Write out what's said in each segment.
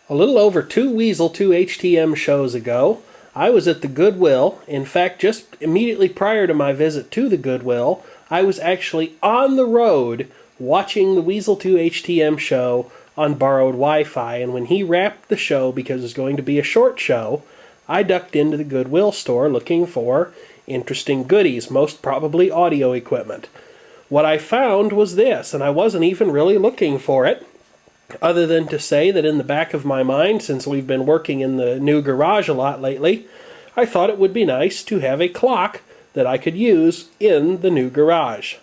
A little over 2 Weasel2htm shows ago, I was at the Goodwill. In fact, just immediately prior to my visit to the Goodwill, I was actually on the road watching the Weasel2htm show on borrowed Wi-Fi, and when he wrapped the show, because it's going to be a short show, I ducked into the Goodwill store looking for interesting goodies, most probably audio equipment. What I found was this, and I wasn't even really looking for it, other than to say that in the back of my mind, since we've been working in the new garage a lot lately, I thought it would be nice to have a clock that I could use in the new garage.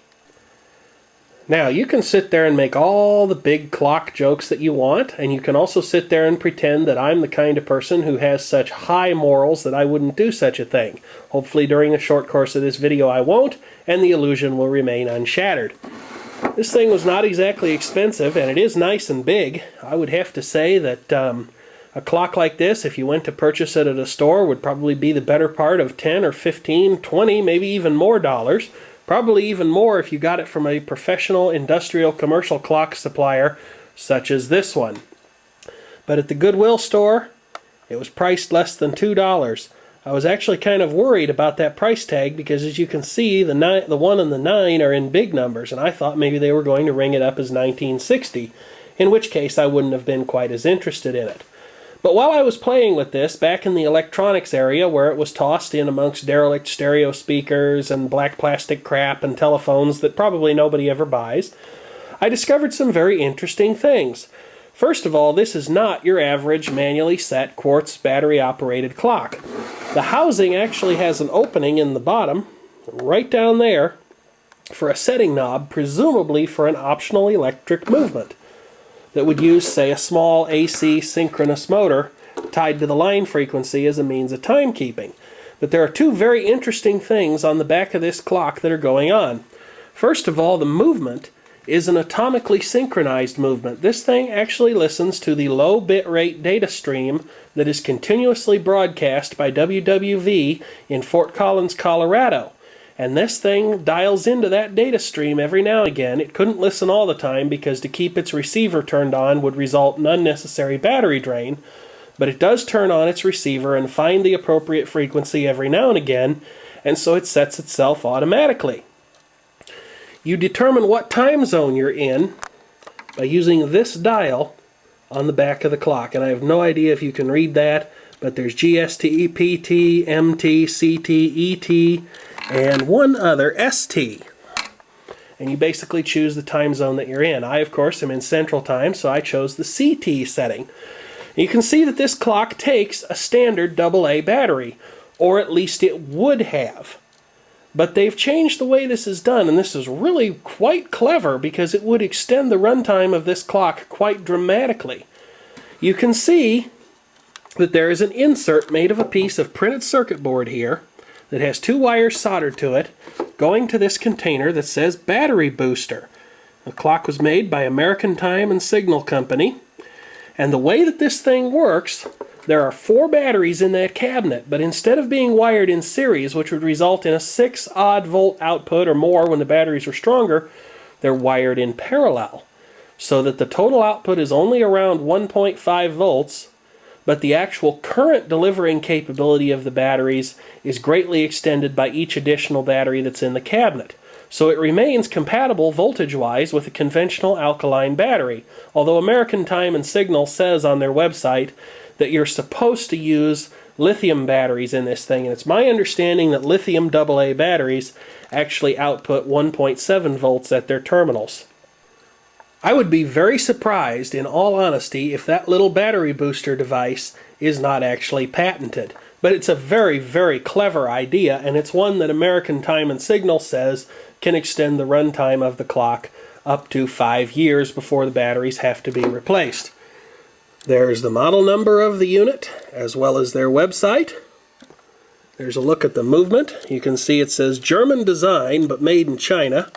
Now, you can sit there and make all the big clock jokes that you want, and you can also sit there and pretend that I'm the kind of person who has such high morals that I wouldn't do such a thing. Hopefully during the short course of this video I won't, and the illusion will remain unshattered. This thing was not exactly expensive, and it is nice and big. I would have to say that a clock like this, if you went to purchase it at a store, would probably be the better part of 10 or 15, 20, maybe even more dollars. Probably even more if you got it from a professional, industrial, commercial clock supplier, such as this one. But at the Goodwill store, it was priced less than $2. I was actually kind of worried about that price tag because, as you can see, the 1 and the 9 are in big numbers, and I thought maybe they were going to ring it up as 1960, in which case I wouldn't have been quite as interested in it. But while I was playing with this, back in the electronics area where it was tossed in amongst derelict stereo speakers and black plastic crap and telephones that probably nobody ever buys, I discovered some very interesting things. First of all, this is not your average manually set quartz battery-operated clock. The housing actually has an opening in the bottom, right down there, for a setting knob, presumably for an optional electric movement that would use, say, a small AC synchronous motor tied to the line frequency as a means of timekeeping. But there are two very interesting things on the back of this clock that are going on. First of all, the movement is an atomically synchronized movement. This thing actually listens to the low bitrate data stream that is continuously broadcast by WWV in Fort Collins, Colorado. And this thing dials into that data stream every now and again. It couldn't listen all the time because to keep its receiver turned on would result in unnecessary battery drain, but it does turn on its receiver and find the appropriate frequency every now and again, and so it sets itself automatically. You determine what time zone you're in by using this dial on the back of the clock. And I have no idea if you can read that, but there's GST, PT, MT, CT, ET, and one other, ST. And you basically choose the time zone that you're in. I, of course, am in Central Time, so I chose the CT setting. And you can see that this clock takes a standard AA battery, or at least it would have. But they've changed the way this is done, and this is really quite clever because it would extend the runtime of this clock quite dramatically. You can see that there is an insert made of a piece of printed circuit board here that has 2 wires soldered to it going to this container that says battery booster. The clock was made by American Time and Signal Company, and the way that this thing works, there are 4 batteries in that cabinet, but instead of being wired in series, which would result in a 6 odd volt output or more when the batteries were stronger, they're wired in parallel, so that the total output is only around 1.5 volts, but the actual current delivering capability of the batteries is greatly extended by each additional battery that's in the cabinet. So it remains compatible voltage-wise with a conventional alkaline battery, although American Time and Signal says on their website that you're supposed to use lithium batteries in this thing, and it's my understanding that lithium AA batteries actually output 1.7 volts at their terminals. I would be very surprised, in all honesty, if that little battery booster device is not actually patented. But it's a very, very clever idea, and it's one that American Time and Signal says can extend the runtime of the clock up to 5 years before the batteries have to be replaced. There's the model number of the unit, as well as their website. There's a look at the movement. You can see it says German design, but made in China,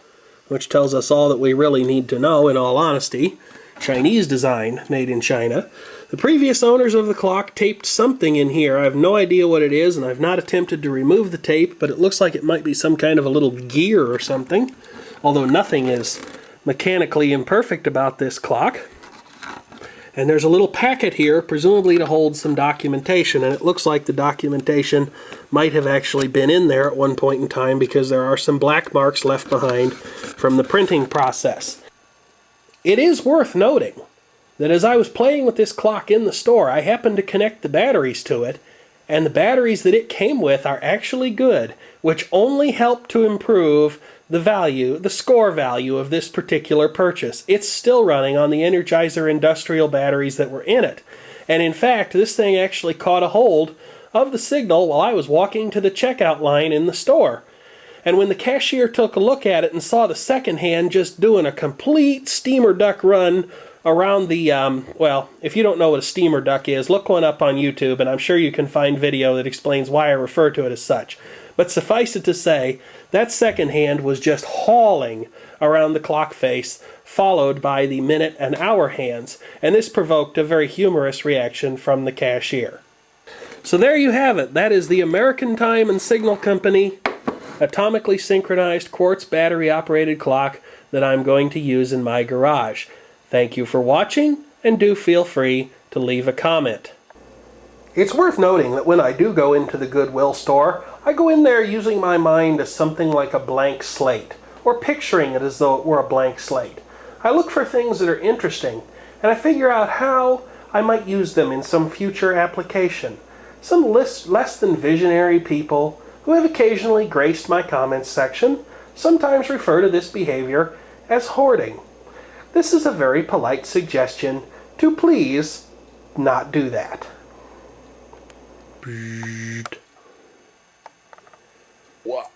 which tells us all that we really need to know, in all honesty. Chinese design, made in China. The previous owners of the clock taped something in here. I have no idea what it is, and I've not attempted to remove the tape, but it looks like it might be some kind of a little gear or something, although nothing is mechanically imperfect about this clock. And there's a little packet here, presumably to hold some documentation, and it looks like the documentation might have actually been in there at one point in time because there are some black marks left behind from the printing process. It is worth noting that as I was playing with this clock in the store, I happened to connect the batteries to it, and the batteries that it came with are actually good, which only help to improve the value, the score value of this particular purchase. It's still running on the Energizer industrial batteries that were in it. And in fact, this thing actually caught a hold of the signal while I was walking to the checkout line in the store. And when the cashier took a look at it and saw the second hand just doing a complete steamer duck run around the, well, if you don't know what a steamer duck is, look one up on YouTube, and I'm sure you can find video that explains why I refer to it as such. But suffice it to say, that second hand was just hauling around the clock face, followed by the minute and hour hands, and this provoked a very humorous reaction from the cashier. So there you have it. That is the American Time and Signal Company atomically synchronized quartz battery-operated clock that I'm going to use in my garage. Thank you for watching, and do feel free to leave a comment. It's worth noting that when I do go into the Goodwill store, I go in there using my mind as something like a blank slate, or picturing it as though it were a blank slate. I look for things that are interesting, and I figure out how I might use them in some future application. Some less than visionary people who have occasionally graced my comments section sometimes refer to this behavior as hoarding. This is a very polite suggestion to please not do that. What?